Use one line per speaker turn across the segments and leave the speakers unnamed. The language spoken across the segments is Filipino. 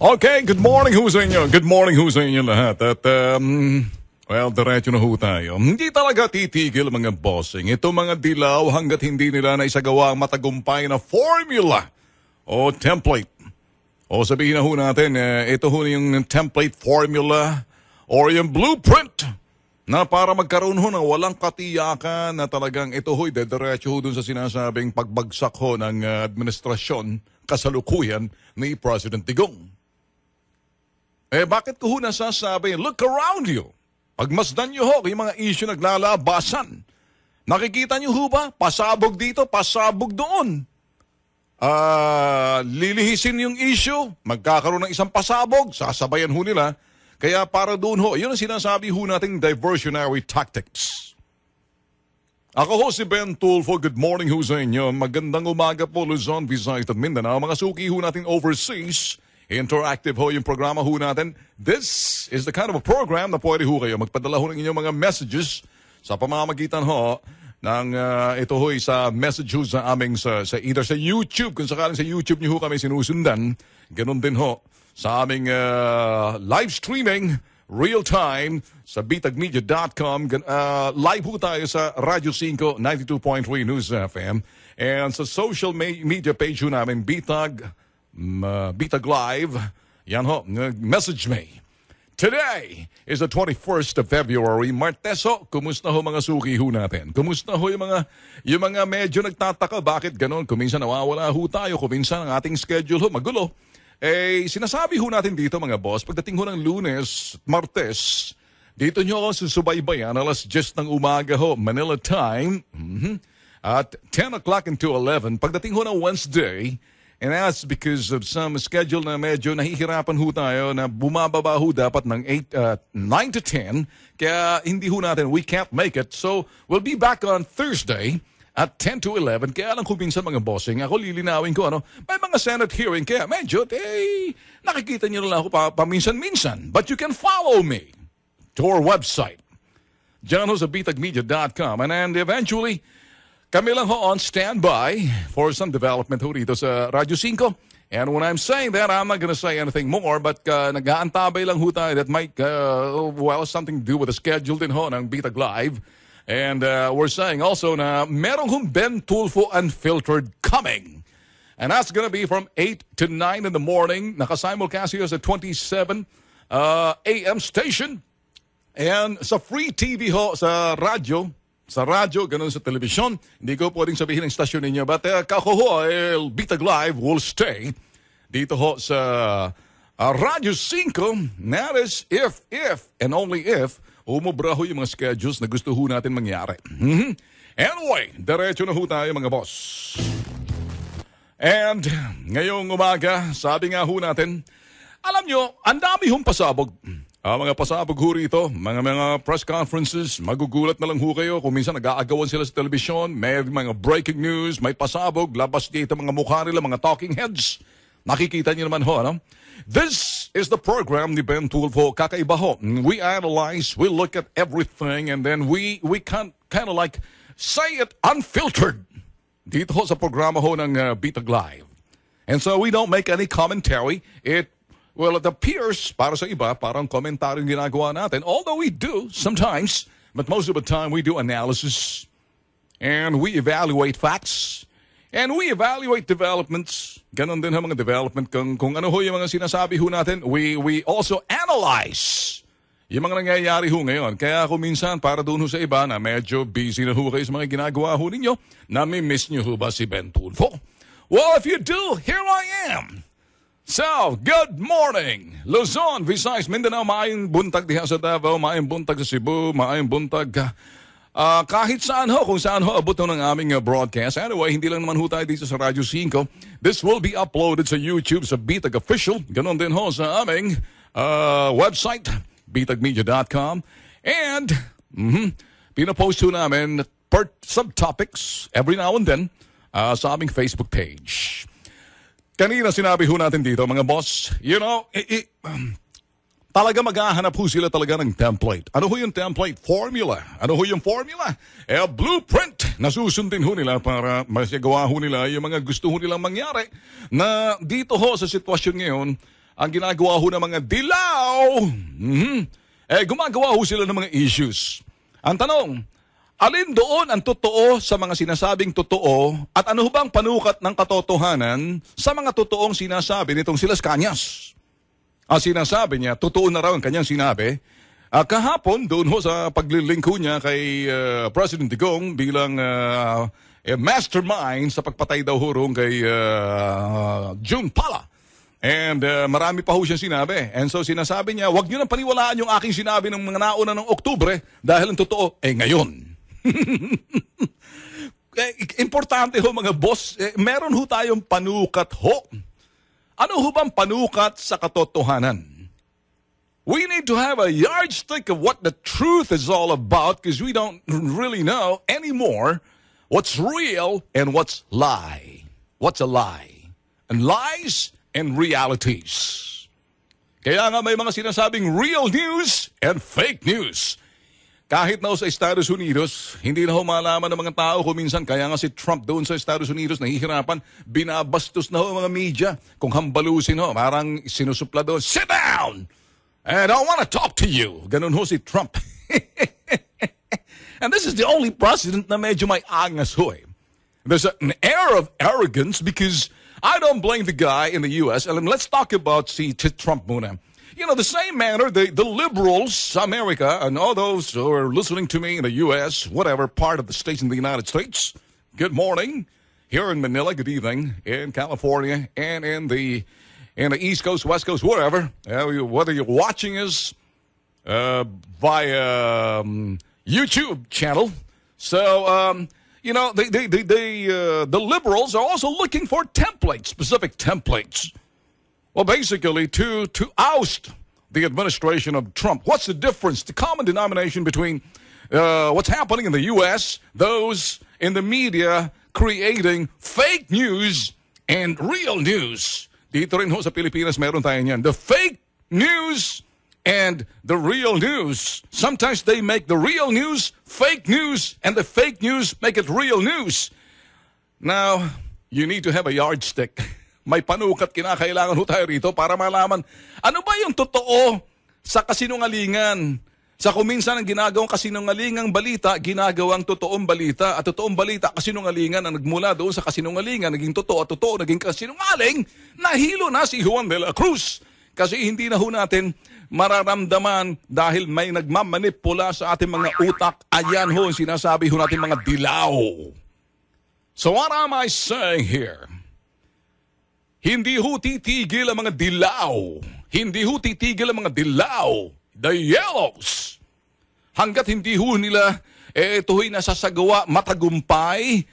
Okay, good morning ho sa inyo. Good morning ho sa inyo lahat. At, well, diretso na ho tayo. Hindi talaga titigil mga bossing. Ito mga dilaw hanggat hindi nila naisagawa ang matagumpay na formula o template. O sabihin na ho natin, ito ho yung template formula or yung blueprint na para magkaroon ho ng walang katiyakan na talagang ito ho'y dediretso ho dun sa sinasabing pagbagsak ho ng administrasyon kasalukuyan ni President Digong. Bakit ko ho nasasabi, look around you. Pagmasdan nyo ho, yung mga issue naglalabasan. Nakikita nyo ho ba? Pasabog dito, pasabog doon. Lilihisin yung issue, magkakaroon ng isang pasabog, sasabayan ho nila. Kaya para doon ho, yun ang sinasabi ho nating diversionary tactics. Ako ho si Ben Tulfo, good morning ho sa inyo. Magandang umaga po Luzon, Visayas at Mindanao. Mga suki ho natin overseas. Interactive ho yung programa ho natin. This is the kind of a program na pwede ho kayo magpadala ho ng inyong mga messages sa pamamagitan ho ng ito ho sa message ho sa aming sa either sa YouTube, kung sakaling sa YouTube niyo ho kami sinusundan. Ganun din ho sa aming live streaming, real time sa bitagmedia.com. Live ho tayo sa Radyo 5 92.3 News FM and sa social media page ho namin Bitag Live. Yan ho, message me. Today is the 21st of February. Martes ho, kumusta ho mga suki ho natin? Kumusta ho yung mga medyo nagtataka bakit ganon? Kuminsan nawawala ho tayo, kuminsan ang ating schedule ho magulo. Sinasabi ho natin dito mga boss, pagdating ho ng Lunes, Martes, dito nyo ako susubaybayan alas 10 ng umaga ho, Manila time, at 10 o'clock into 11. Pagdating ho ng Wednesday, and that's because of some schedule na medyo nahihirapan ho tayo na bumababa ho dapat ng 9 to 10. Kaya hindi ho natin, we can't make it. So, we'll be back on Thursday at 10 to 11. Kaya lang kung minsan mga bossing, ako lilinawin ko, may mga Senate hearing. Kaya medyo, nakikita niyo lang ako paminsan-minsan. But you can follow me to our website. Diyan ho sa bitagmedia.com. And eventually, kami lang ho on standby for some development ho rito sa Radyo 5. And when I'm saying that, I'm not gonna say anything more, but nag-aantabay lang ho tayo that might, something to do with the schedule din ho ng Bitag Live. And we're saying also na merong hong Ben Tulfo Unfiltered coming. And that's gonna be from 8 to 9 in the morning. Nakasimulcast sa 27 AM station. And sa free TV ho, sa radyo, ganun sa telebisyon. Hindi ko pwedeng sabihin ng stasyon ninyo. But kako ho, Bitag Live will stay dito ho sa Radyo 5. That is if, and only if, umubra ho yung mga schedules na gusto ho natin mangyari. Anyway, diretso na ho tayo mga boss. And ngayong umaga, sabi nga ho natin, alam nyo, ang dami hong pasabog. Mga pasabog ho rito, mga press conferences, magugulat na lang ho kayo kung minsan nag-aagawan sila sa telebisyon, may mga breaking news, may pasabog, labas dito mga mukha nila, mga talking heads. Nakikita niyo naman ho, ano? This is the program ni Ben Tulfo. Kakaiba ho. We analyze, we look at everything, and then we kind of like say it unfiltered. Dito ho sa programa ho ng Bitag Live. And so we don't make any commentary. Well, it appears, para sa iba, parang komentaryong ginagawa natin. Although we do, sometimes, but most of the time we do analysis. And we evaluate facts. And we evaluate developments. Ganon din ang mga development. Kung ano ho yung mga sinasabi ho natin, we also analyze yung mga nangyayari ho ngayon. Kaya kung minsan, para doon ho sa iba na medyo busy na ho kayo sa mga ginagawa ho ninyo, nami-miss nyo ho ba si Ben Tulfo? Well, if you do, here I am. So, good morning, Luzon, Visayas, Mindanao, maayong buntag diha sa Davao, maayong buntag sa Cebu, maayong buntag kahit saan ho, kung saan ho abot ho ng aming broadcast. Anyway, hindi lang naman ho tayo dito sa Radyo 5. This will be uploaded sa YouTube, sa Bitag Official. Ganon din ho sa aming website, bitagmedia.com. And, pinapost ho namin per subtopics every now and then sa aming Facebook page. Kanina sinabi ho natin dito, mga boss, talaga maghahanap ho sila talaga ng template. Ano ho yung template? Formula. Ano ho yung formula? Blueprint na susundin ho nila para masagawa ho nila yung mga gusto ho nilang mangyari na dito ho sa sitwasyon ngayon, ang ginagawa ho ng mga dilaw, gumagawa ho sila ng mga issues. Ang tanong, alin doon ang totoo sa mga sinasabing totoo at ano bang panukat ng katotohanan sa mga totoong sinasabi nitong si Las Cañas? Ang sinasabi niya, totoo na raw ang kanyang sinabi. Kahapon, doon ho sa paglilingko niya kay President Digong bilang mastermind sa pagpatay daw hurong kay June Pala. And marami pa ho siyang sinabi. And so sinasabi niya, wag niyo nang paniwalaan yung aking sinabi ng mga nauna ng Oktubre dahil ang totoo, ngayon. Importante ho mga boss, meron ho tayong panukat ho. Ano ho bang panukat sa katotohanan? We need to have a yardstick of what the truth is all about because we don't really know anymore what's real and what's lie. What's a lie? And lies and realities. Kaya nga may mga sinasabing real news and fake news. Kahit na sa Estados Unidos, hindi na ho malaman ng mga tao kung minsan, kaya nga si Trump doon sa Estados Unidos, nahihirapan, binabastos na ho mga media. Kung hambalusin ho, parang sinusupla doon, sit down! And I want to talk to you. Ganun ho si Trump. And this is the only president na medyo may angas ho eh. There's an air of arrogance because I don't blame the guy in the U.S. And let's talk about si Trump muna. You know, the same manner, the liberals, America, and all those who are listening to me in the U.S., whatever part of the states in the United States, good morning. Here in Manila, good evening. In California, and in the East Coast, West Coast, whatever. Whether you're watching us via YouTube channel. So, you know, the liberals are also looking for templates, specific templates. Well, basically, to oust the administration of Trump. What's the difference, the common denomination between what's happening in the U.S., those in the media creating fake news and real news? Dito rin ho sa Pilipinas, meron tayo niyan. The fake news and the real news. Sometimes they make the real news fake news, and the fake news make it real news. Now, you need to have a yardstick. May panukat kinakailangan ho tayo rito para malaman ano ba yung totoo sa kasinungalingan. Sa kuminsan ang ginagawang kasinungalingang balita, ginagawang totoong balita. At totoong balita, kasinungalingan ang nagmula doon sa kasinungalingan, naging totoo at totoo, naging kasinungaling, nahilo na si Juan de la Cruz. Kasi hindi na ho natin mararamdaman dahil may nagmamanipula sa ating mga utak. Ayan ho, sinasabi ho natin mga dilaw. So what am I saying here? Hindi ho titigil ang mga dilaw. Hindi ho titigil ang mga dilaw. The yellows. Hanggat hindi ho nila, ito ho'y nasasagawa matagumpay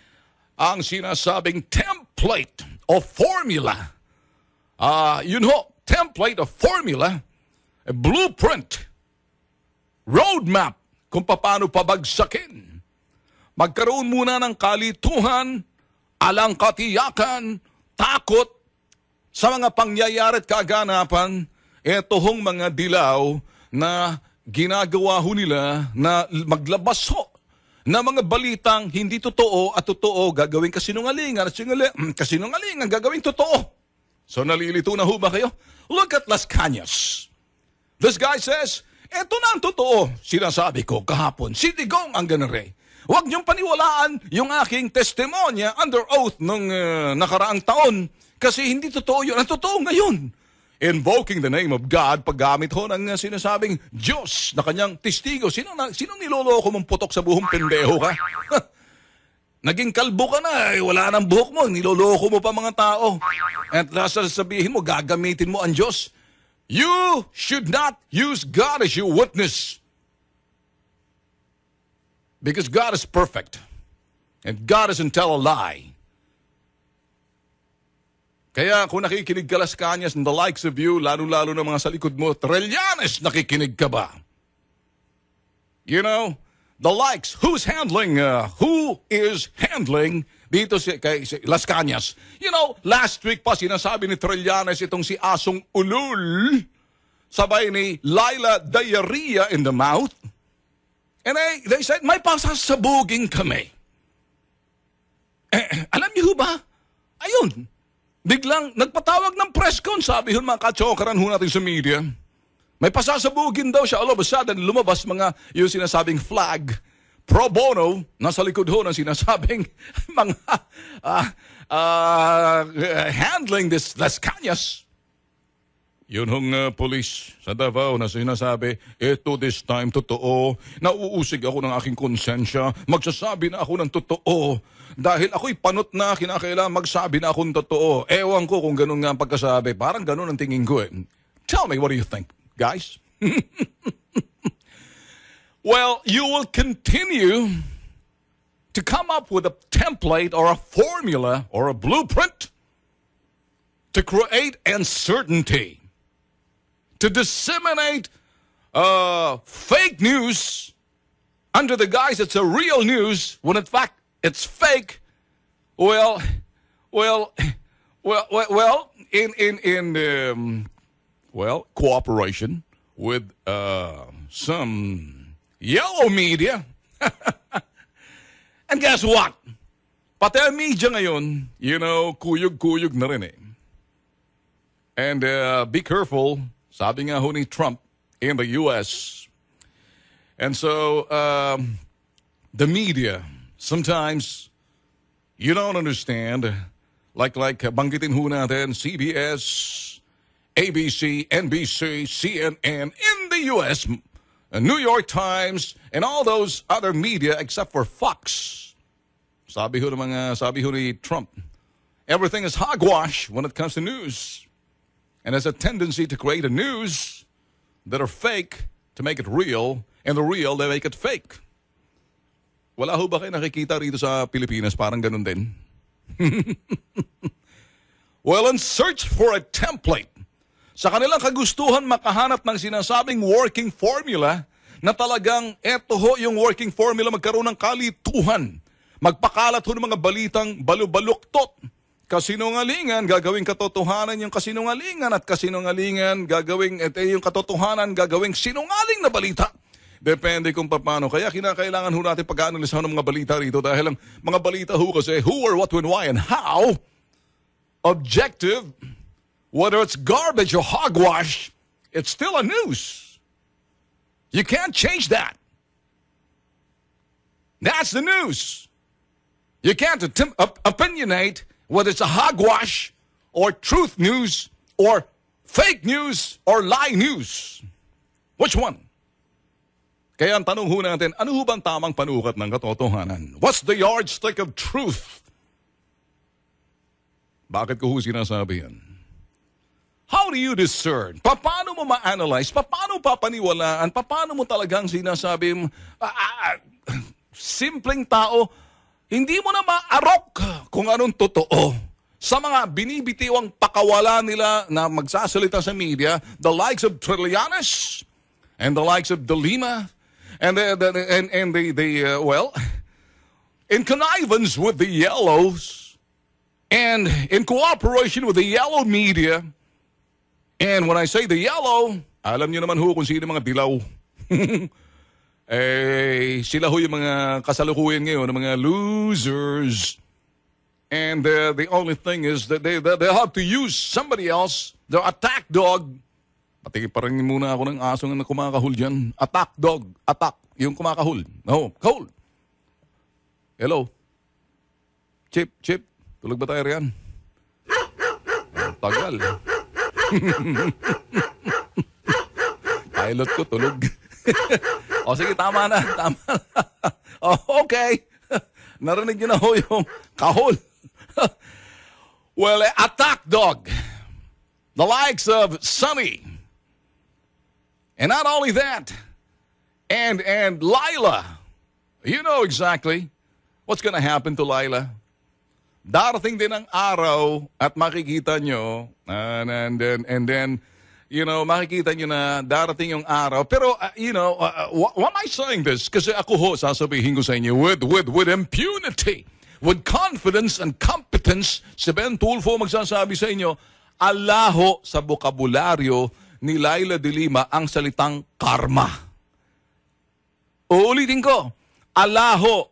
ang sinasabing template o formula. Yun ho, template o formula, a blueprint, roadmap kung paano pabagsakin. Magkaroon muna ng kalituhan, alangkatiyakan, takot, sa mga pangyayari at kaganapan, hong mga dilaw na ginagawa ho nila na maglabas ho na mga balitang hindi totoo at totoo gagawing kasinungalingan at kasinungalingan gagawing totoo. So nalilito na ho ba kayo? Look at Las Cañas. This guy says, eto na ang totoo. Sinasabi ko kahapon, si Digong ang ganare. Huwag niyong paniwalaan yung aking testimonya under oath nung nakaraang taon. Kasi hindi totoo yun. Ang totoo ngayon. Invoking the name of God, paggamit ho ng sinasabing Diyos na kanyang testigo. Sinong niloloko mong putok sa buhong pendeho ka? Naging kalbo ka na, wala nang buhok mo, niloloko mo pa mga tao. At sasabihin mo, gagamitin mo ang Diyos. You should not use God as your witness. Because God is perfect. And God doesn't tell a lie. Kaya kung nakikinig ka Las Cañas and the likes of you, lalo-lalo na mga sa likod mo, Trillanes, nakikinig ka ba? You know, the likes, who is handling dito kay Las Cañas? You know, last week pa sinasabi ni Trillanes itong si Asong Ulul, sabay ni Laila diarrhea in the mouth. And they said, may pasasabugin kami. Alam niyo ba? Ayun. biglang nagpatawag ng press con, sabi ho mga kachokaran ho natin sa media. May pasasabugin daw siya. All of a sudden, lumabas yung sinasabing flag, pro bono, nasa likod ho ng sinasabing mga handling this Las Cañas. Yun hong police sa Davao na sinasabi, ito this time totoo, nauusig ako ng aking konsensya, magsasabi na ako ng totoo, dahil ako'y panot na kinakailangan magsabi na ako ng totoo. Ewan ko kung ganun nga ang pagkasabi, parang ganun ang tingin ko. Tell me, what do you think, guys? Well, you will continue to come up with a template or a formula or a blueprint to create uncertainty, to disseminate fake news under the guise it's a real news when in fact it's fake. Well, in cooperation with some yellow media. And guess what? Pati ang media ngayon, kuyog-kuyog na rin eh. And be careful, sabi nga ho ni Trump in the U.S. And so, the media, sometimes, you don't understand, like banggitin ho natin, CBS, ABC, NBC, CNN, in the U.S., New York Times, and all those other media except for Fox. Sabi ho ni Trump, everything is hogwash when it comes to news. And there's a tendency to create a news that are fake to make it real, and the real, they make it fake. Wala ho ba kayo nakikita rito sa Pilipinas? Parang ganun din. Well, in search for a template, sa kanilang kagustuhan makahanap ng sinasabing working formula na talagang eto ho yung working formula magkaroon ng kalituhan. Magpakalat ho ng mga balitang balubaluktot. Kasinungalingan, gagawing katotohanan yung kasinungalingan at kasinungalingan, gagawing yung katotohanan, gagawing sinungaling na balita. Depende kung paano. Kaya kinakailangan ho natin pag-aanalisahan ng mga balita rito dahil ang mga balita ho kasi who or what, when, why, and how, objective, whether it's garbage or hogwash, it's still a news. You can't change that. That's the news. You can't opinionate whether it's a hogwash or truth news or fake news or lie news. Which one? Kaya ang tanong ho natin, ano ho bang tamang panukat ng katotohanan? What's the yardstick of truth? Bakit ko ho sinasabi yan? How do you discern? Paano mo ma-analyze? Paano papaniwalaan? Paano mo talagang sinasabi, simpleng tao, hindi mo na maarok kung anong totoo. Sa mga binibitiwang pakawala nila na magsasalita sa media, the likes of Trillanes and the likes of De Lima, and in connivance with the yellows and in cooperation with the yellow media, and when I say the yellow, alam niyo naman ho kung sino mga dilaw. Sila ho yung mga kasalukuyan ngayon, mga losers. And the only thing is that they have to use somebody else, their attack dog. Pati parang muna ako ng asong na kumakahul dyan. Attack dog, attack, yung kumakahul. No, kahul. Hello? Chip, tulog ba tayo riyan? Tagal. Pilot ko, tulog. O sige, tama na. Okay. Narinig niyo na ho yung kahol. Well, attack dog. The likes of Sunny. And not only that, and Lila. You know exactly what's gonna happen to Lila. Darating din ang araw at makikita nyo, and then, makikita nyo na darating yung araw. Pero, why am I saying this? Kasi ako ho, sasabihin ko sa inyo, with impunity, with confidence and competence, si Ben Tulfo magsasabi sa inyo, alaho sa bokabularyo ni Leila de Lima ang salitang karma. Uulitin ko, alaho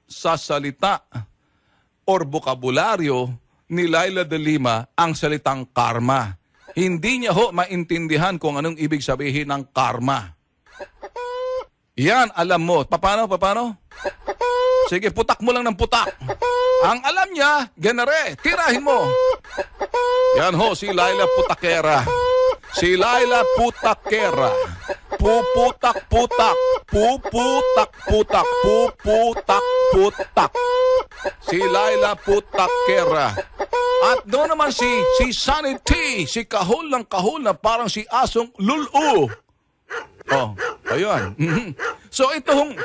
sa salita or bokabularyo ni Laila de Lima ang salitang karma. Hindi niya ho maintindihan kung anong ibig sabihin ng karma. Yan, alam mo. Paano? Sige, putak mo lang ng putak. Ang alam niya, ganare, tirahin mo. Yan ho, si Laila Putakera. Si Laila Putakera. Puputak-putak. Puputak-putak. Puputak-putak. Si Laila Putakera. At doon naman si Sunny T, si kahol ng kahol na parang si asong lulu. Oh, ayun. So itong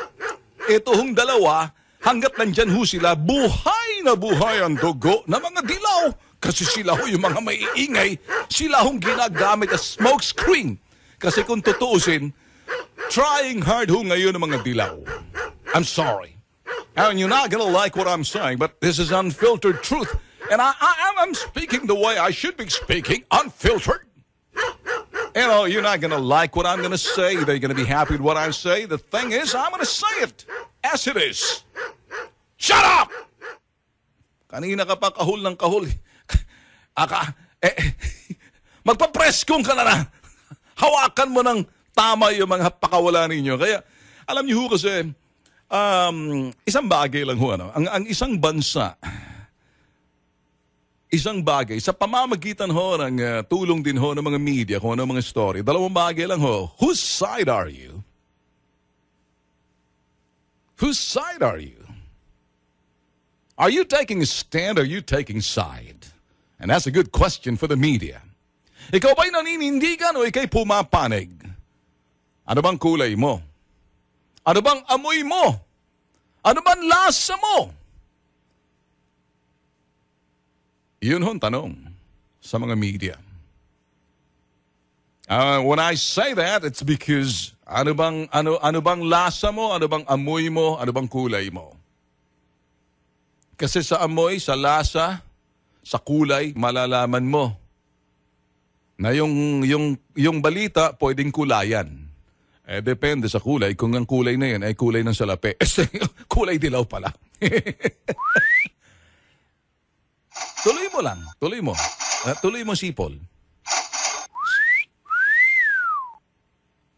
dalawa, hanggat nandyan ho sila, buhay na buhay ang dugo ng mga dilaw. Kasi sila ho yung mga maiingay, sila hong ginagamit as smoke screen. Kasi kung tutuusin, trying hard ho ngayon ng mga dilaw. I'm sorry. And you're not gonna like what I'm saying, but this is unfiltered truth. And I'm speaking the way I should be speaking, unfiltered. You know, you're not going to like what I'm going to say. They're going to be happy with what I say. The thing is, I'm going to say it as it is. Shut up! Kanina ka pa kahul ng kahul. Magpa-press kung ka na. Hawakan mo ng tama yung mga pakawala ninyo. Kaya, alam niyo ho kasi, isang bagay lang ho, ano? Ang isang bansa, isang bagay, sa pamamagitan ho ng tulong din ho ng mga media, kung ano mga story, dalawang bagay lang ho. Whose side are you? Whose side are you? Are you taking a stand or are you taking side? And that's a good question for the media. Ikaw ba'y naninindigan o ikay pumapanig? Ano bang kulay mo? Ano bang amoy mo? Ano bang lasa mo? Yun hong tanong sa mga media. When I say that, it's because ano bang lasa mo, ano bang amoy mo, ano bang kulay mo? Kasi sa amoy, sa lasa, sa kulay, malalaman mo na yung balita pwedeng kulayan. Depende sa kulay. Kung ang kulay na yan ay kulay ng salapi. Kulay dilaw pala. Tuloy mo lang. Tuloy mo. Tuloy mo sipol.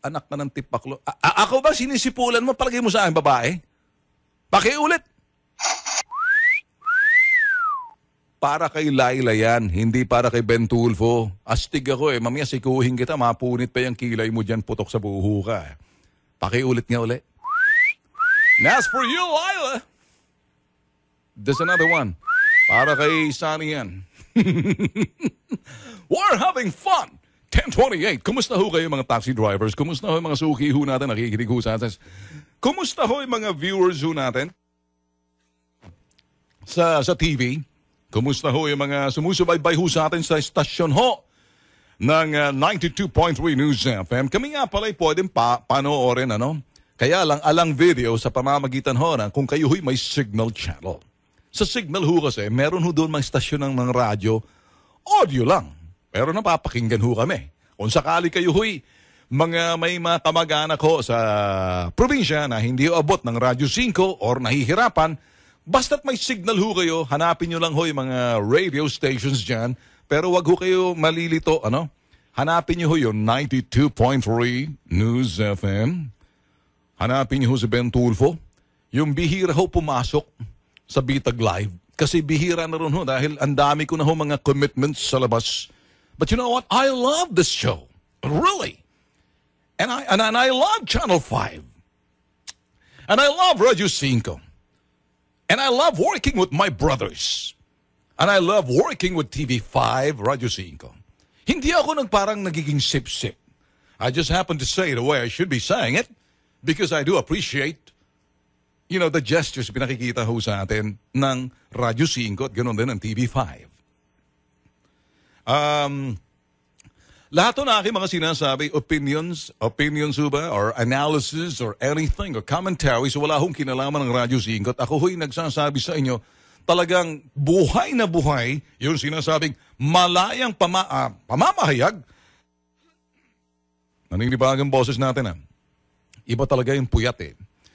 Anak ka ng tipaklo. Ako ba sinisipulan mo? Palagay mo sa akin, babae? Pakiulit. Para kay Laila yan, hindi para kay Ben Tulfo. Astig ako eh. Mamaya sikuhin kita, mapunit pa yung kilay mo dyan, putok sa buho ka. Pakiulit nga ulit. And as for you, Laila, there's another one. Para kay Sunny yan. We're having fun. 10:28. Kumusta ho kayo mga taxi drivers? Kumusta ho mga suki ho natin? Nakikinig ho sa atin. Kumusta ho yung mga viewers ho natin? Sa TV? Kumusta ho yung mga sumusubaybay ho sa atin sa estasyon ho ng 92.3 News FM? Kami nga pala pwedeng panoorin, ano? Kaya lang alang video sa pamamagitan ho na kung kayo ho'y may signal channel. Sa signal ho kasi, meron ho doon mga istasyon ng mga radyo, audio lang. Pero napapakinggan ho kami. Kung sakali kayo ho'y may mga kamag-anak ho sa probinsya na hindi abot ng Radyo 5 or nahihirapan, basta't may signal ho kayo, hanapin nyo lang ho yung mga radio stations dyan, pero wag ho kayo malilito, ano? Hanapin nyo ho yung 92.3 News FM. Hanapin nyo ho si Ben Tulfo. Yung bihira ho pumasok sa Bitag Live. Kasi bihira na rin ho dahil ang dami ko na ho mga commitments sa labas. But you know what? I love this show. Really. And I love Channel 5. And I love Radio 5. And I love working with my brothers. And I love working with TV5, Radio 5. Hindi ako parang nagiging sip-sip. I just happen to say it the way I should be saying it because I do appreciate the gestures pinakikita ho sa atin ng Radyo 5 at ganoon din ng TV5. Lahat na aking mga sinasabi, opinions ho ba, or analysis, or anything, or commentaries, wala hong kinalaman ng Radyo 5 at ako ho'y nagsasabi sa inyo, talagang buhay na buhay, yung sinasabing malayang pamamahayag. Naninibagang boses natin Iba talaga yung puyat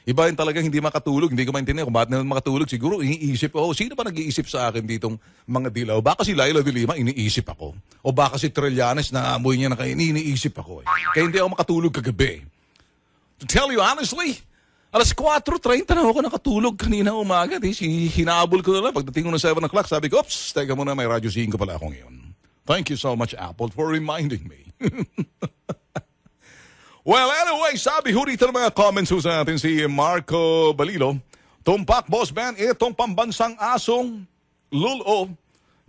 Iba yung talagang hindi makatulog. Hindi ko maintindihan kung bakit na makatulog. Siguro iniisip ako, sino ba nag-iisip sa akin ditong mga dilaw? Baka si Laila de Lima, iniisip ako. O baka si Trillanes, na amoy niya na kayo, iniisip ako. Kaya hindi ako makatulog kagabi. To tell you honestly, alas 4:30 na ako nakatulog kanina umaga. Hinabol ko na lang. Pagdating ko ng 7 o'clock, sabi ko, oops, teka muna, may Radyo 5 pala ako ngayon. Thank you so much, Apple, for reminding me. Well, anyway, sabi ho rito ng mga comments ho sa atin si Marco Balilo. Tumpak, Boss Ben, itong pambansang asong lulo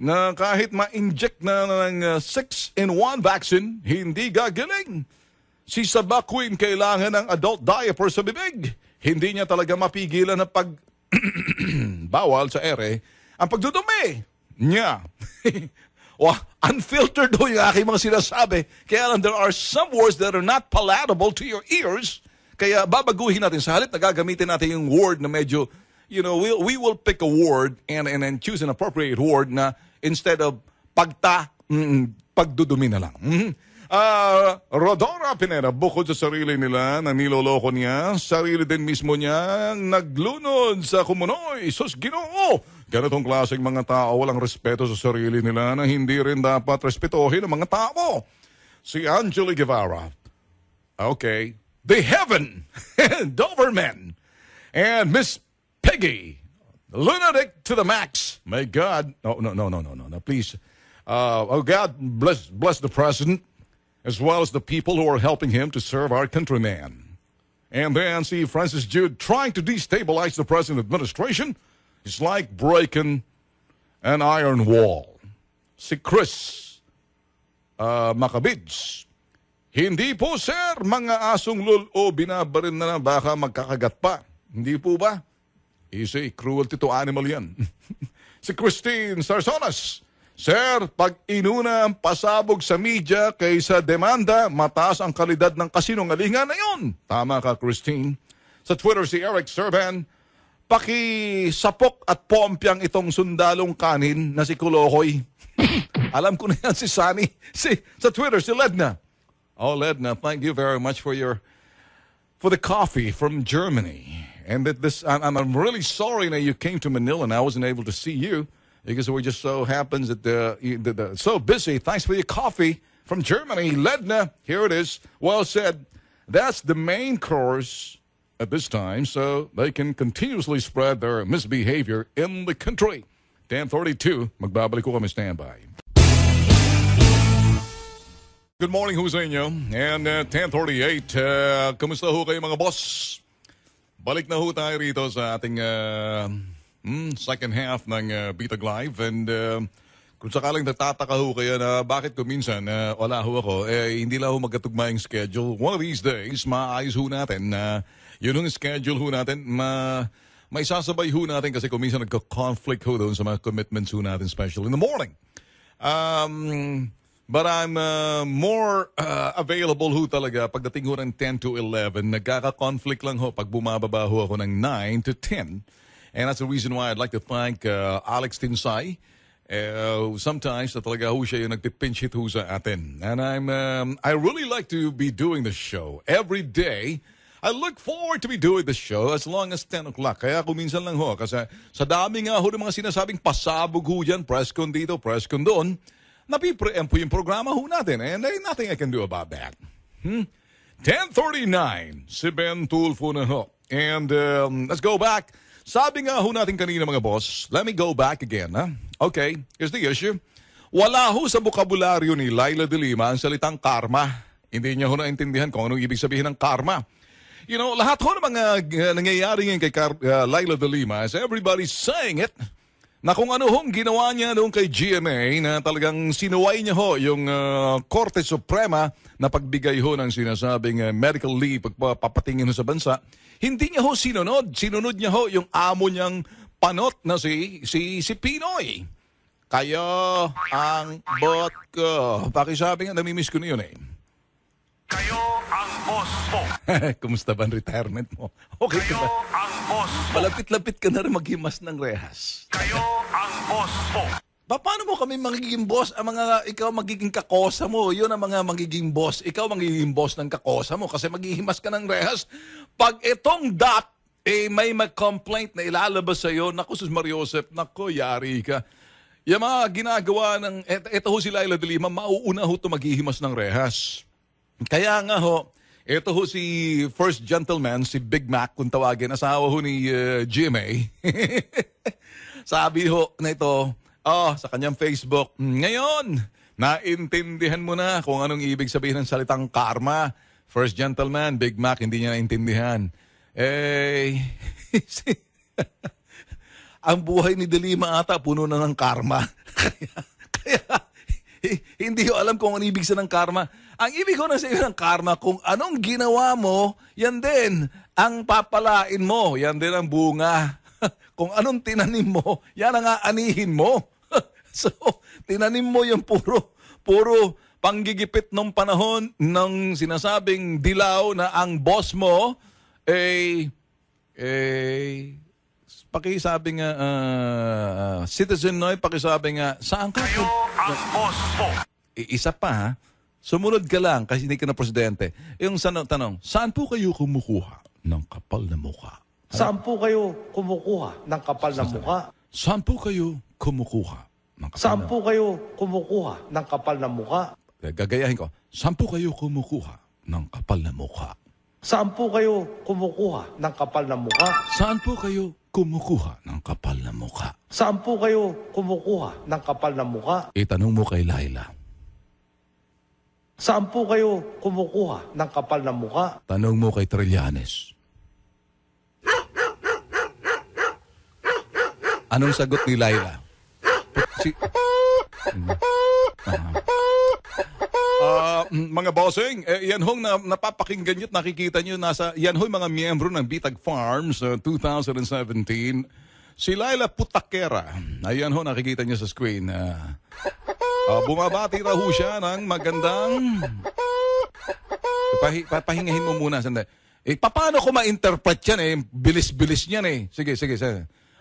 na kahit ma-inject na ng 6-in-1 vaccine, hindi gagaling. Si Sabah Queen kailangan ng adult diaper sa bibig. Hindi niya talaga mapigilan na bawal sa ere ang pagdudumi niya. Unfiltered ho yung aking mga sinasabi. Kaya lang, there are some words that are not palatable to your ears. Kaya babaguhin natin. Sa halip na gagamitin natin yung word na medyo, we will pick a word and choose an appropriate word na instead of pagdudumi na lang. Rodora Pineda, bukod sa sarili nila na niloloko niya, sarili din mismo niya naglunod sa kumunoy. Sus, Ginoo! Ganitong klaseng mga tao walang respeto sa sarili nila na hindi rin dapat respetohin ng mga tao. Si Angela Guevara. Okay. The Heaven. Doberman. And Miss Peggy. Lunatic to the max. May God. No. Please. God bless the president as well as the people who are helping him to serve our countrymen. And then see Francis Jude trying to destabilize the present administration. It's like breaking an iron wall. Si Chris Macabids. Hindi po, sir, mga asong lulo binabarin na baka magkakagat pa. Hindi po ba? Easy, cruelty to animal yan. Si Christine Sarsonas. Sir, pag inuna ang pasabog sa media kaysa demanda, mataas ang kalidad ng kasinungalingan na yun. Tama ka, Christine. Sa Twitter, si Eric Serban, pakisapok at pompyang itong sundalong kanin na si Kulokoy. Alam ko na yan si Sunny. Sa Twitter, si Ledna. Oh, Ledna, thank you very much for the coffee from Germany. And that I'm really sorry that you came to Manila and I wasn't able to see you because we just so happens that so busy. Thanks for your coffee from Germany. Ledna, here it is. Well said. That's the main course at this time, so they can continuously spread their misbehavior in the country. 10:32, magbabalik ko kami standby. Good morning ho sa inyo. And 10:38, kamusta ho kayo mga boss? Balik na ho tayo rito sa ating second half ng Bitag Live. And kung sakaling nagtataka ho kayo na bakit ko minsan wala ho ako, hindi lang ho magkatugma yung schedule. One of these days, maayos ho natin na yun yung schedule ho natin, may sasabay ho natin kasi kung minsan nagka-conflict ho doon sa mga commitments ho natin, especially in the morning. But I'm more available ho talaga pagdating ho ng 10 to 11. Nagkaka-conflict lang ho pag bumababa ho ako ng 9 to 10. And that's the reason why I'd like to thank Alex Tinsay. Sometimes talaga ho siya yung nagpipinch hit ho sa atin. And I really like to be doing the show every day. I look forward to be doing the show as long as 10 o'clock. Kaya kuminsan lang ho, kasi sa dami nga ho ng mga sinasabing pasabog ho dyan, press con dito, press con doon, napipreempt po yung programa ho natin. And there's nothing I can do about that. 10:39, si Ben Tulfo na ho. And let's go back. Sabi nga ho natin kanina mga boss, let me go back again. Okay, here's the issue. Wala ho sa bokabularyo ni Laila de Lima ang salitang karma. Hindi niya ho naintindihan kung anong ibig sabihin ng karma. Lahat ho ng mga nangyayari ngayon kay Laila de Lima, as everybody's saying it, na kung ano hong ginawa niya noong kay GMA na talagang sinuway niya ho yung Korte Suprema na pagbigay ho ng sinasabing medical leave pagpapatingin ho sa bansa, hindi niya ho sinunod. Sinunod niya ho yung amo niyang panot na si Pinoy. Kayo ang bot ko. Pakisabi nga, namimiss ko na yun eh.
Kayo ang boss po.
Kumusta ba ang retirement mo? Okay ka ba?
Kayo ang boss po.
Malapit-lapit ka na rin maghimas ng rehas.
Kayo ang boss po.
Paano mo kami magiging boss? Ikaw magiging kakosa mo. Yun ang mga magiging boss. Ikaw magiging boss ng kakosa mo kasi maghihimas ka ng rehas. Pag itong dot may mag-complaint na ilalabas sa'yo, naku, sus Mariosep, naku, yari ka. Yung mga ginagawa ng, eto ho si Laila de Lima, mauuna ho ito maghihimas ng rehas. Kaya nga ho, eto ho si First Gentleman, si Big Mac, kung tawagin, asawa ho ni GMA. Sabi ho na ito, sa kanyang Facebook, ngayon, naintindihan mo na kung anong ibig sabihin ng salitang karma. First Gentleman, Big Mac, hindi niya naintindihan. Ang buhay ni De Lima ata puno na ng karma. kaya hindi ko alam kung ano ibig sa ng karma. Ang ibig ko na sa ng karma, kung anong ginawa mo, yan din ang papalain mo. Yan din ang bunga. Kung anong tinanim mo, yan ang aanihin mo. So, tinanim mo yung puro panggigipit ng panahon ng sinasabing dilaw na ang boss mo, pakisabi nga, Citizen Noy, pakisabi nga, saan ka?
Kayo ang boss mo.
Isa pa ha, sumunod ka lang kasi hindi ka na presidente. Yung tanong, saan po kayo kumukuha ng kapal na mukha?
Saan po kayo kumukuha ng kapal na mukha?
Saan po kayo kumukuha ng kapal
Saan po kayo kumukuha ng kapal na mukha?
Gagayahin ko, saan po kayo kumukuha ng kapal na mukha?
Saan po kayo kumukuha ng kapal na mukha?
Saan po kayo kumukuha ng kapal na mukha?
Saan po kayo kumukuha ng kapal na mukha?
Itanong mo kay Laila.
Saan po kayo kumukuha ng kapal na mukha?
Tanong mo kay Trillanes. Anong sagot ni Laila? Mga bossing, yan hong napapakinggan nyo at nakikita nyo, yan hong mga miyembro ng Bitag Farms 2017. Si Laila Putaquera, ayan ho, nakikita nyo sa screen. Bumabati raw ho siya ng magandang... Pahingahin mo muna, sandali. Paano ko ma-interpret yan Bilis-bilis niyan Sige.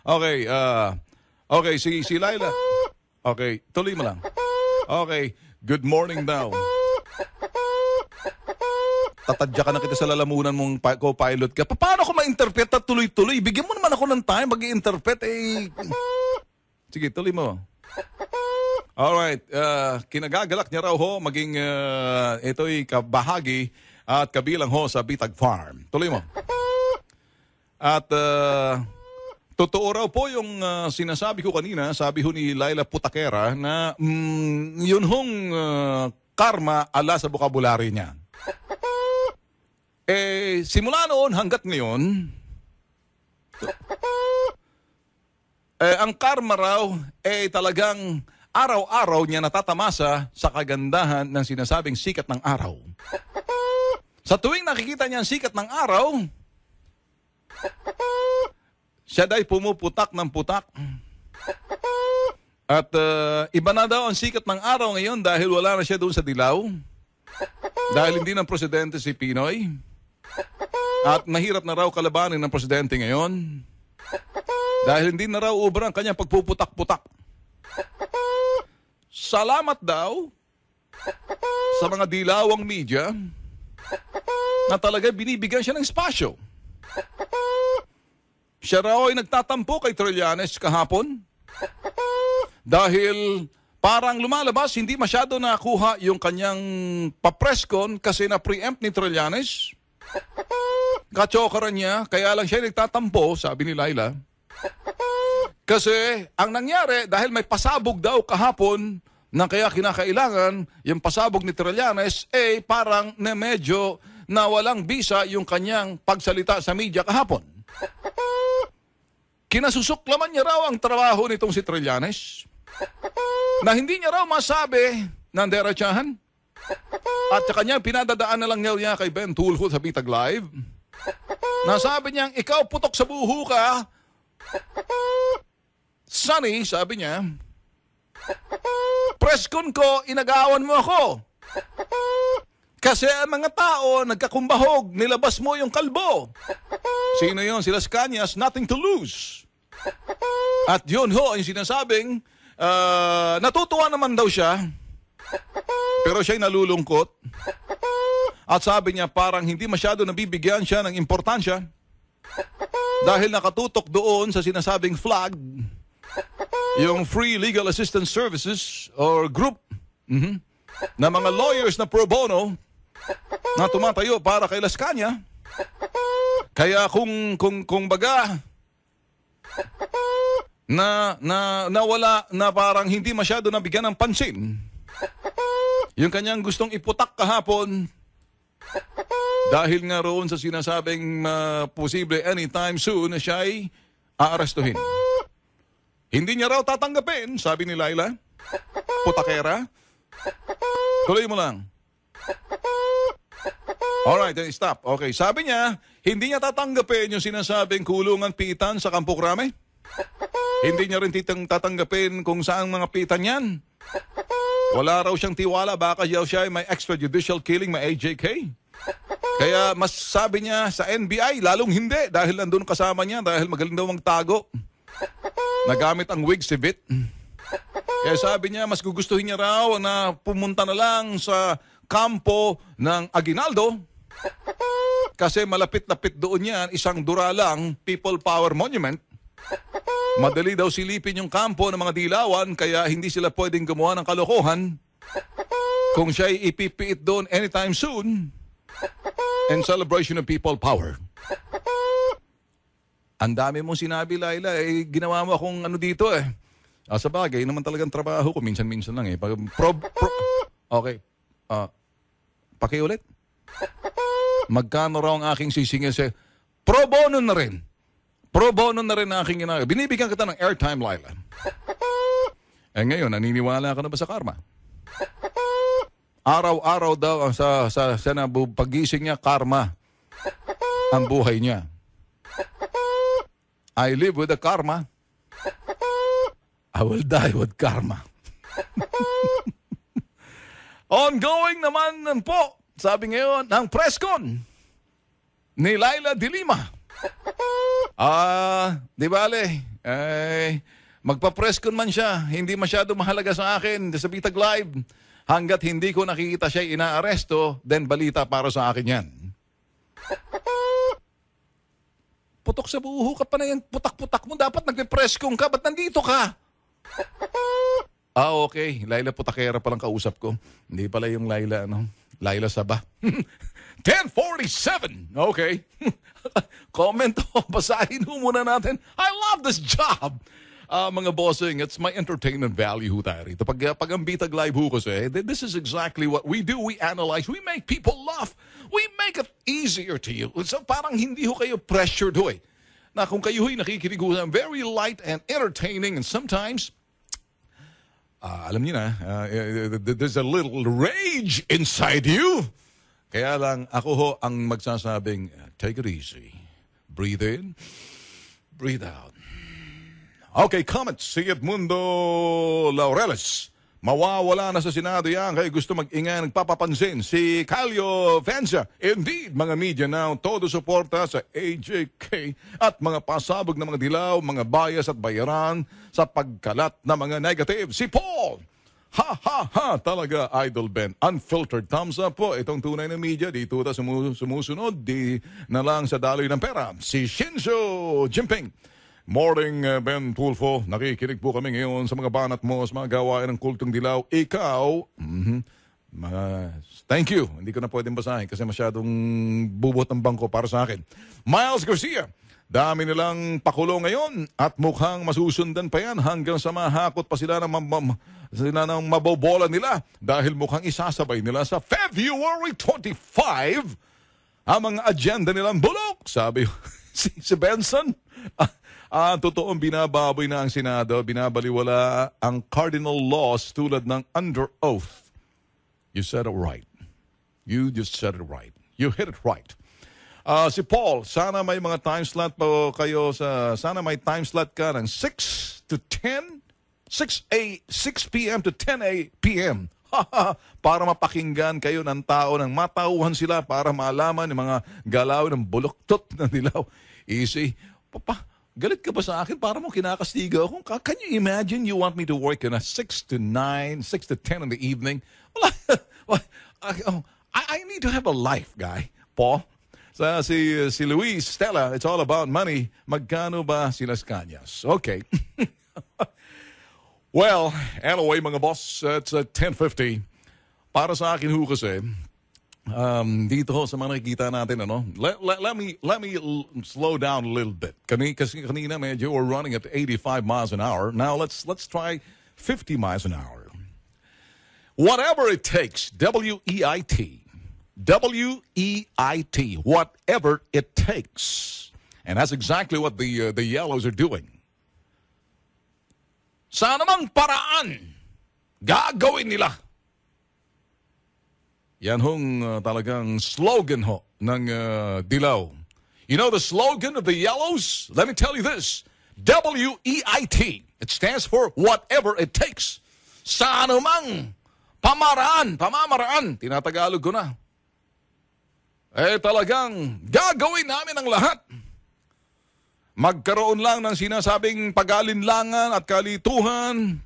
Okay, okay, si Laila. Okay, tuloy mo lang. Okay, good morning daw. Tatadya ka na kita sa lalamunan mong co-pilot ka. Paano ko ma-interpret at tuloy-tuloy? Bigyan mo naman ako ng time mag-i-interpret Sige, tuloy mo. Alright, kinagagalak niya raw ho maging ito'y kabahagi at kabilang ho sa Bitag Farm. Tuloy mo. At totoo raw po yung sinasabi ko kanina, sabi ho ni Laila Putaquera na yun hong karma ala sa vocabulary niya. Simula noon hanggat ngayon, ang karma raw talagang araw-araw niya natatamasa sa kagandahan ng sinasabing sikat ng araw. Sa tuwing nakikita niya ang sikat ng araw, siya da'y pumuputak ng putak. At iba na daw ang sikat ng araw ngayon dahil wala na siya doon sa dilaw. Dahil hindi ng presidente si Pinoy. At mahirap na raw kalabanin ng presidente ngayon. Dahil hindi na raw ubra ang kanyang pagpuputak-putak. Salamat daw sa mga dilawang media na talaga binibigyan siya ng espasyo. Siya raw ay nagtatampo kay Trillanes kahapon dahil parang lumalabas hindi masyado nakuha yung kanyang papreskon kasi na-preempt ni Trillanes. Kachokaran niya, kaya lang siya nagtatampo, sabi ni Laila. Kasi ang nangyari, dahil may pasabog daw kahapon na kaya kinakailangan yung pasabog ni Trillanes, parang na medyo na walang bisa yung kanyang pagsalita sa media kahapon. Kinasusuklaman niya raw ang trabaho nitong si Trillanes na hindi niya raw masabi ng derechahan. At sa kanya, pinadadaan na lang niya kay Ben Tulfo sa Bitag Live. Nasabi niyang, ikaw putok sa buho ka. Sunny, sabi niya, preskon ko, inagawan mo ako. Kasi ang mga tao, nagkakumbahog, nilabas mo yung kalbo. Sino yun? Sila Cañas, nothing to lose. At yun ho, yung sinasabing, natutuwa naman daw siya, pero siya'y nalulungkot. At sabi niya, parang hindi masyado nabibigyan siya ng importansya. dahil nakatutok doon sa sinasabing flag, yung Free Legal Assistance Services or group na mga lawyers na pro bono na tumatayo para kay Las Cañas. Kaya kung baga na wala, na parang hindi masyado nabigyan ng pansin yung kanyang gustong iputak kahapon dahil nga roon sa sinasabing posible anytime soon na siya ay aarestuhin. Hindi niya raw tatanggapin, sabi ni Laila. Putakera. Tuloy mo lang. Alright, then stop. Okay, sabi niya, hindi niya tatanggapin yung sinasabing kulungan pitan sa Campo Crame. Hindi niya rin tatanggapin kung saan mga pitan yan. Wala raw siyang tiwala, baka siya ay may extrajudicial killing, may AJK. Kaya mas sabi niya sa NBI, lalong hindi, dahil nandun kasama niya, dahil magaling daw magtago. Nagamit ang wig si Vit. Kaya sabi niya, mas gugustuhin niya raw na pumunta na lang sa kampo ng Aguinaldo kasi malapit-lapit doon yan, isang duralang People Power Monument. Madali daw silipin yung kampo ng mga dilawan kaya hindi sila pwedeng gumawa ng kalokohan kung siya'y ipipiit doon anytime soon in celebration of people power. Ang dami mong sinabi, Laila, ginawa mo akong ano dito eh. Sa bagay, naman talagang trabaho ko, minsan-minsan lang eh. Okay. Pakiulit. Magkano raw ang aking sisingil sa pro bono na rin. Pro bono na rin na aking ginagawa. Binibigyan kita ng airtime, Laila. Ngayon, naniniwala ka na ba sa karma? Araw-araw daw sa pagising niya, karma ang buhay niya. I live with the karma. I will die with karma. Ongoing naman po, sabi ngayon, ng presscon ni Laila de Lima. Di bale, magpa-presscon man siya, hindi masyado mahalaga sa akin sa Bitag Live. Hanggat hindi ko nakikita siya inaaresto, then balita para sa akin yan. Putok sa buho ka pa na yan, putak-putak mo. Dapat nagpe-presscon ka, ba't nandito ka? Okay. Laila Putakera palang kausap ko. Hindi pala yung Laila, Laila Saba. 10:47. Okay. Comment o, basahin mo muna natin. I love this job. Mga bossing, it's my entertainment value ho tayo rito. Pag ang Bitag Live ho kasi, this is exactly what we do. We analyze. We make people laugh. We make it easier to you. So parang hindi ho kayo pressured ho eh. Na kung kayo ho'y nakikinig ho, very light and entertaining and sometimes, alam niyo na, there's a little rage inside you. Kaya lang ako ho ang magsasabing, take it easy. Breathe in, breathe out. Okay, comments. Si Edmundo Laureles. Mawawala na sa Senado yan kaya gusto mag-ingay, nagpapapansin. Si Calio Venza. Indeed, mga media now, todo suporta sa AJK at mga pasabog na mga dilaw, mga bias at bayaran sa pagkalat na mga negative. Si Paul. Talaga, Idol Ben. Unfiltered thumbs up po. Itong tunay na media, dito na sumusunod, di na lang sa daloy ng pera. Si Shinzo Jinping. Morning, Ben Tulfo. Nakikinig po kami ngayon sa mga banat mo, sa mga gawain ng kultong dilaw. Ikaw, thank you. Hindi ko na pwedeng basahin kasi masyadong bubot ng bangko para sa akin. Miles Garcia. Dami nilang pakulo ngayon at mukhang masusundan pa yan hanggang sa mahakot pa sila ng mabobola nila dahil mukhang isasabay nila sa February 25 ang mga agenda nilang bulok. Sabi si Benson, totoong binababoy na ang Senado, binabaliwala ang cardinal laws tulad ng under oath. You said it right. You just said it right. You hit it right. Si Paul, sana may mga time slot po kayo sana may time slot ka ng 6 to 10, 6 p.m. to 10 p.m. Para mapakinggan kayo ng tao, ng matauhan sila para malaman yung mga galaw ng buloktot na dilaw. Easy. Papa, galit ka ba sa akin para mo kinakastiga ako? Can you imagine you want me to work in a 6 to 9, 6 to 10 in the evening? Well, I need to have a life, guy. Paul, si Luis, Stella, it's all about money. Magkano ba si Las Cañas? Okay. Well, anyway mga boss, it's 10:50. Para sa akin ho kasi, dito ho sa mga nakikita natin, ano, let me slow down a little bit. Kasi kanina medyo we're running at 85 miles an hour. Now let's try 50 miles an hour. Whatever it takes, W-E-I-T, whatever it takes. And that's exactly what the Yellows are doing. Sa anumang paraan, gagawin nila. Yan hong talagang slogan ho ng Dilaw. You know the slogan of the Yellows? Let me tell you this. W-E-I-T. It stands for whatever it takes. Sa anumang pamamaraan. Tinatagalog ko na. Talagang gagawin namin ang lahat. Magkaroon lang ng sinasabing pag-alinlangan at kalituhan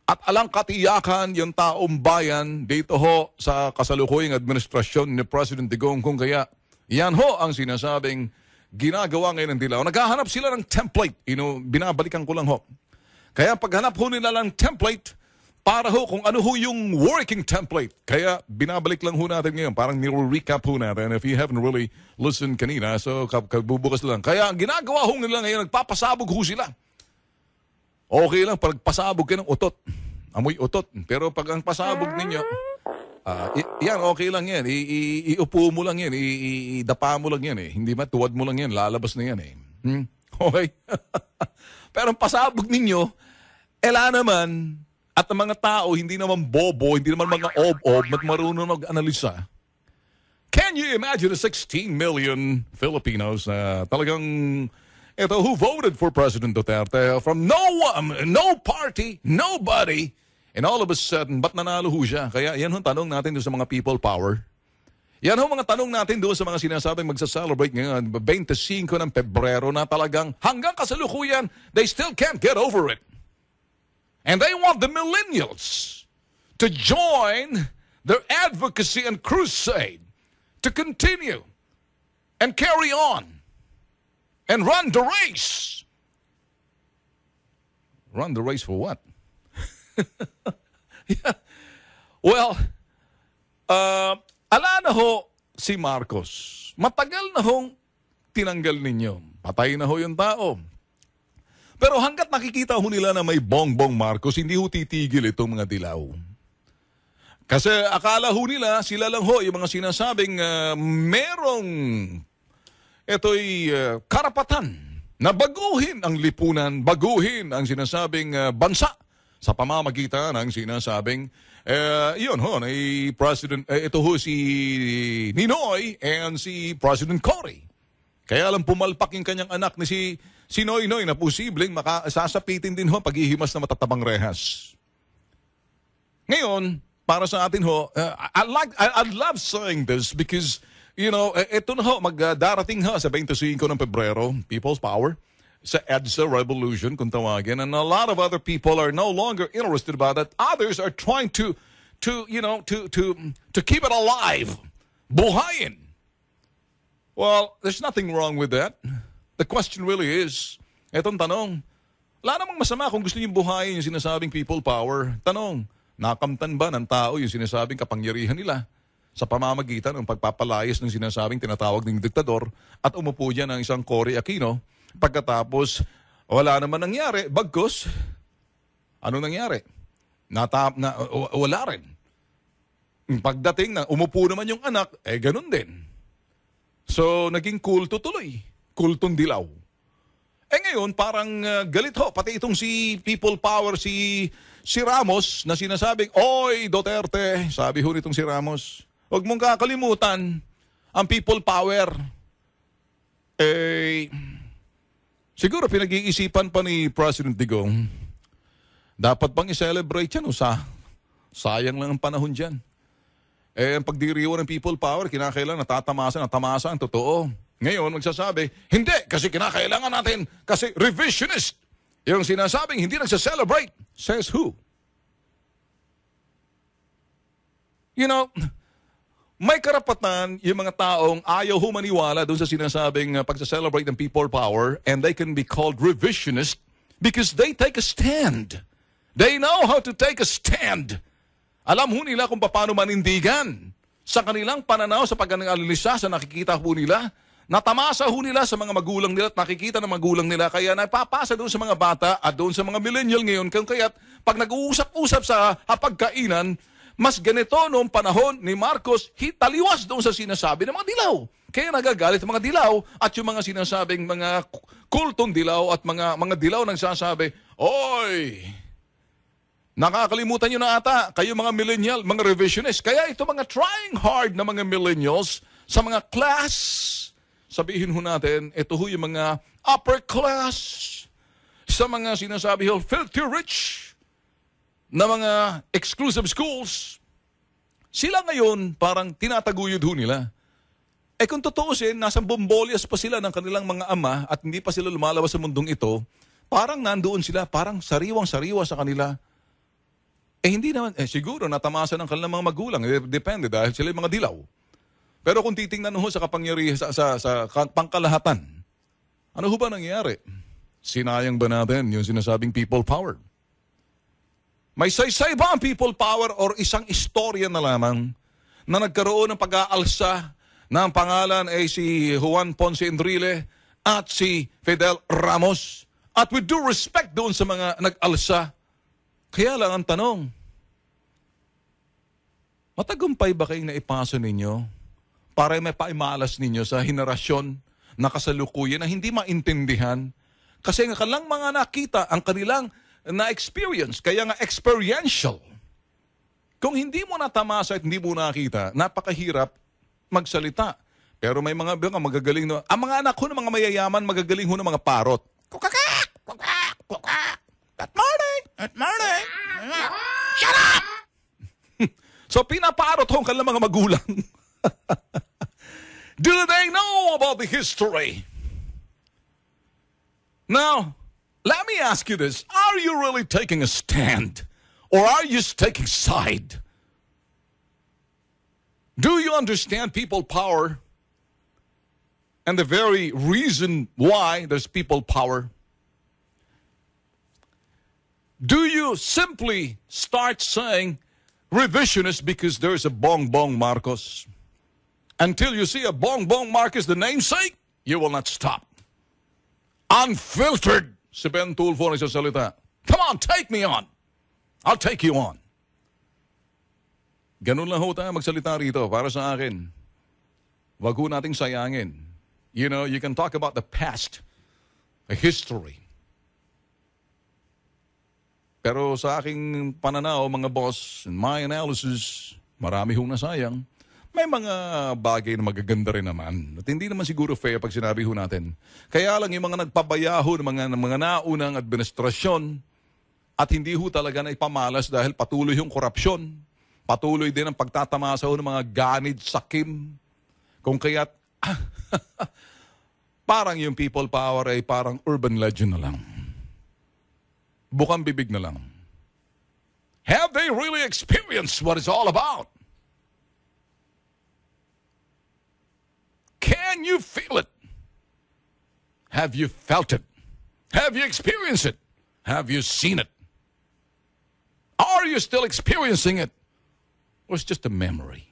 at alang katiyakan yung taong bayan dito ho sa kasalukuyang administrasyon ni President Digong. Kung kaya, yan ho ang sinasabing ginagawa ngayon ng Dilaw. Naghahanap sila ng template. Binabalikan ko lang ho. Kaya paghanap ho nila ng template, para ho kung ano ho yung working template. Kaya binabalik lang ho natin ngayon. Parang nire-recap ho natin if you haven't really listened kanina. So, kabubukas lang. Kaya ang ginagawa ho nila ngayon, nagpapasabog ho sila. Okay lang pag pasabog ka ng utot. Amoy utot. Pero pag ang pasabog ninyo, yan, okay lang yan. Iupo mo lang yan. Idapa mo lang yan eh. Hindi ba? Tuwad mo lang yan. Lalabas na yan eh. Okay? Pero ang pasabog ninyo, naman, at ang mga tao, hindi naman bobo, hindi naman mga ob-ob, at marunong mag-analisa. Can you imagine the 16 million Filipinos na talagang who voted for President Duterte from no party, nobody, and all of a sudden, ba't nanalo ho siya? Kaya yan ang tanong natin doon sa mga people power. Yan ang mga tanong natin doon sa mga sinasabing magsa-celebrate ngayon, 25 ng Pebrero na talagang hanggang kasalukuyan, they still can't get over it. And they want the millennials to join their advocacy and crusade to continue and carry on and run the race. Run the race for what? Yeah. Well, ala na ho si Marcos. Matagal na hong tinanggal ninyo. Patay na ho yung tao. Pero hanggat nakikita ho nila na may Bongbong Marcos, hindi ho titigil itong mga Dilaw. Kasi akala ho nila, sila lang ho, yung mga sinasabing merong karapatan na baguhin ang lipunan, baguhin ang sinasabing bansa sa pamamagitan ng sinasabing yun ho, President, ito ho si Ninoy and si President Cory. Kaya lang pumalpak yung kanyang anak ni si Noynoy na posibleng sasapitin din ho paghihimas na matatabang rehas. Ngayon, para sa atin ho, I love saying this because, ito na ho, magdarating ho sa 25 ng Pebrero, People's Power, sa EDSA Revolution, kung tawagin, and a lot of other people are no longer interested about it. Others are trying to keep it alive, buhayin. Well, there's nothing wrong with that. The question really is, etong tanong, wala namang masama kung gusto niyo buhayin yung sinasabing people power. Tanong, nakamtan ba ng tao yung sinasabing kapangyarihan nila sa pamamagitan ng pagpapalayas ng sinasabing tinatawag ng diktador at umupo dyan ang isang Cory Aquino pagkatapos wala naman nangyari, bagkus, ano nangyari? Wala rin. Pagdating na umupo naman yung anak, ganun din. So, naging kulto tuloy. Kultong Dilaw. Ngayon, parang galit ho. Pati itong si People Power, si Ramos, na sinasabing, Oy, Duterte, sabi ho nitong si Ramos, huwag mong kakalimutan ang People Power. Siguro pinag-iisipan pa ni President Digong, dapat bang i-celebrate yan o sayang lang ang panahon dyan. Ang pagdiriwan ng people power, kinakailangan natamasa ang totoo. Ngayon, magsasabi, hindi, kasi kinakailangan natin, kasi revisionist. Yung sinasabing hindi nagsa-celebrate. Says who? may karapatan yung mga taong ayaw humaniwala doon sa sinasabing pagsa-celebrate ng people power, and they can be called revisionist because they take a stand. They know how to take a stand. Alam ho nila kung paano manindigan sa kanilang pananaw sa pag-alilisa sa nakikita ho nila. Natamasa ho nila sa mga magulang nila at nakikita ng magulang nila, kaya napapasa doon sa mga bata at doon sa mga millennial ngayon. Kaya't pag nag-uusap-usap sa hapagkainan, mas ganito noong panahon ni Marcos, taliwas doon sa sinasabi ng mga dilaw. Kaya nagagalit ang mga dilaw at yung mga sinasabing mga kultong dilaw at mga dilaw nagsasabi, "Oy, nakakalimutan nyo na ata, kayo mga millennial, mga revisionist." Kaya ito mga trying hard na mga millennials sa mga class, sabihin ho natin, ito ho yung mga upper class, sa mga sinasabi ho, filthy rich, na mga exclusive schools. Sila ngayon parang tinataguyod ho nila. Kung tutuusin, nasa bombolyas pa sila ng kanilang mga ama at hindi pa sila lumalabas sa mundong ito, parang nandoon sila, parang sariwang-sariwa sa kanila. Hindi naman, siguro natamasa ng kanilang mga magulang. Depende dahil sila yung mga dilaw. Pero kung titingnan ho sa kapangyarihan, sa pangkalahatan, ano ho ba nangyayari? Sinayang ba natin yung sinasabing people power? May saysay ba ang people power or isang istorya na lamang na nagkaroon ng pag-aalsa na ang pangalan ay si Juan Ponce Enrile at si Fidel Ramos? At with due respect doon sa mga nag-alsa, kaya lang ang tanong, matagumpay ba kayong naipasa ninyo para may paimalas ninyo sa henerasyon na kasalukuyan na hindi maintindihan? Kasi ang kanilang mga nakita, ang kanilang na-experience, kaya nga experiential. Kung hindi mo natamasa at hindi mo nakita, napakahirap magsalita. Pero may mga magagaling na, ang mga anak ko ng mga mayayaman, magagaling ho ng mga parot. Kukakak! Kukak! Kukak! Good morning! Good morning! Shut up! So pinaparot ho ang kanilang mga magulang. Do they know about the history? Now, let me ask you this. Are you really taking a stand? Or are you just taking side? Do you understand people power? And the very reason why there's people power? Do you simply start saying revisionist because there's a Bongbong Marcos? Until you see a Bongbong Marcos, the namesake, you will not stop. Unfiltered, si Ben Tulfo nagsasalita. Come on, take me on. I'll take you on. Ganun lang ho tayo magsalita rito para sa akin. Wag ho nating sayangin. You know, you can talk about the past, a history. Pero sa aking pananaw, mga boss, in my analysis, marami hong nasayang. May mga bagay na magaganda rin naman. At hindi naman siguro fair pag sinabi ho natin. Kaya lang yung mga nagpabayaho ng mga naunang administrasyon at hindi ho talaga na ipamalas dahil patuloy yung korupsyon. Patuloy din ang pagtatamasa ho ng mga ganid sakim. Kung kaya't parang yung people power ay parang urban legend na lang. Bukang bibig na lang. Have they really experienced what it's all about? Can you feel it? Have you felt it? Have you experienced it? Have you seen it? Are you still experiencing it? Or it's just a memory?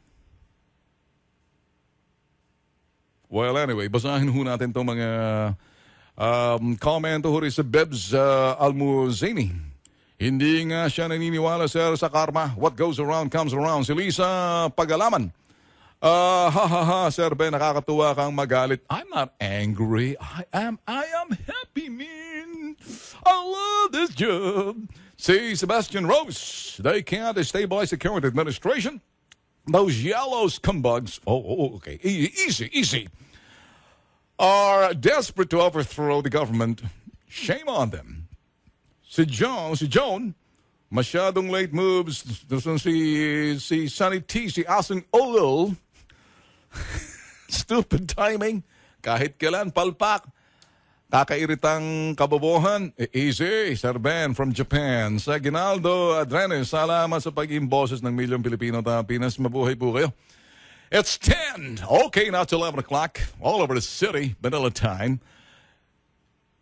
Well, anyway, basahin ho natin itong mga comment ho rin sa Bebs Almuzeni. Hindi nga siya naniniwala, sir, sa karma. What goes around comes around. Si Lisa Pagalaman. Sir Ben, nakakatuwa kang magalit. I'm not angry. I am happy, man. I love this job. See, Sebastian Rose, they can't stabilize the current administration. Those yellow scumbags, okay, easy, are desperate to overthrow the government. Shame on them. Si Joan, masyadong late moves. Si Sunny T, si Asong Olol, stupid timing. Kahit kailan, palpak. Kakairitang kabobohan. Easy, Sir Ben from Japan. Sa Ginaldo Adrenes, salamat sa pagiging boses ng milyong Pilipino at Pinas. Mabuhay po kayo. It's 10. Okay, now it's 11 o'clock. All over the city, Manila time.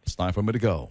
It's time for me to go.